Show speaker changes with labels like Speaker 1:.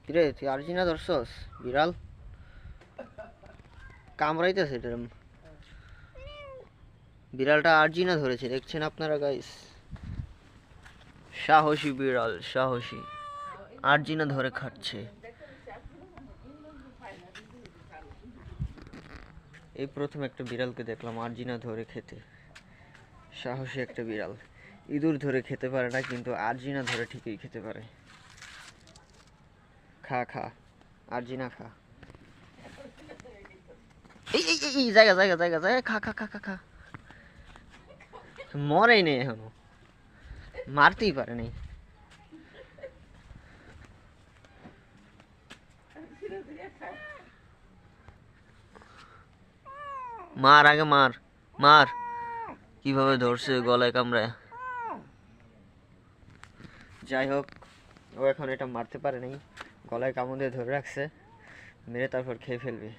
Speaker 1: কিরে তুই আর্জিনা ধরছস? বিড়াল কামড়াইতেছে এরম। বিড়ালটা আর্জিনা ধরেছে, দেখছেন আপনারা গাইস। সাহসী বিড়াল, সাহসী। আর্জিনা ধরে খাচ্ছে। এই প্রথম একটা বিড়ালকে দেখলাম আর্জিনা ধরে খেতে। সাহসী একটা বিড়াল। ইঁদুর ধরে খেতে পারে না, কিন্তু আর্জিনা ধরে ঠিকই খেতে পারে। খা খা, আর্জিনা খা। এই এই এই এই, জায়গা জায়গা জায়গা জায়গা, খা খা খা খা খা। মরেই নেই এখনো, মারতেই পারে নাই। মার আগে মার, মার। কিভাবে ধরছে গলায় কামড়ায়। যাই হোক, ও এখন এটা মারতে পারে নাই, গলায় কামড় দিয়ে ধরে রাখছে, মেরে তারপর খেয়ে ফেলবে।